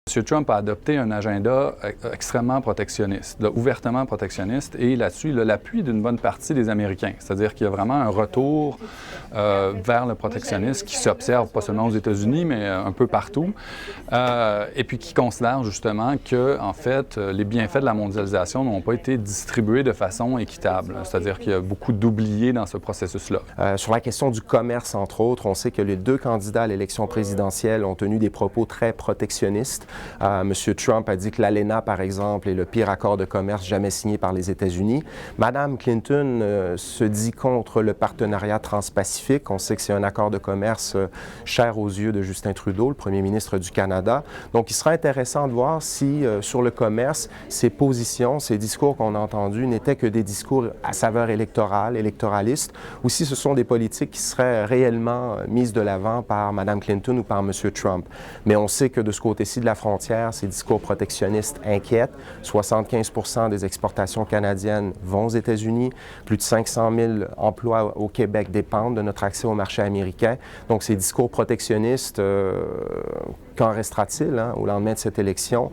M. Trump a adopté un agenda extrêmement protectionniste, ouvertement protectionniste, et là-dessus, il a l'appui d'une bonne partie des Américains. C'est-à-dire qu'il y a vraiment un retour vers le protectionnisme qui s'observe pas seulement aux États-Unis, mais un peu partout, et puis qui considère justement que, en fait, les bienfaits de la mondialisation n'ont pas été distribués de façon équitable. C'est-à-dire qu'il y a beaucoup d'oubliés dans ce processus-là. Sur la question du commerce, entre autres, on sait que les deux candidats à l'élection présidentielle ont tenu des propos très protectionnistes. M. Trump a dit que l'ALENA, par exemple, est le pire accord de commerce jamais signé par les États-Unis. Mme Clinton se dit contre le partenariat transpacifique. On sait que c'est un accord de commerce cher aux yeux de Justin Trudeau, le premier ministre du Canada. Donc, il sera intéressant de voir si, sur le commerce, ces positions, ces discours qu'on a entendus n'étaient que des discours à saveur électorale, électoraliste, ou si ce sont des politiques qui seraient réellement mises de l'avant par Mme Clinton ou par M. Trump. Mais on sait que de ce côté-ci de la frontière, ces discours protectionnistes inquiètent. 75% des exportations canadiennes vont aux États-Unis. Plus de 500 000 emplois au Québec dépendent de notre accès au marché américain. Donc, ces discours protectionnistes, qu'en restera-t-il au lendemain de cette élection?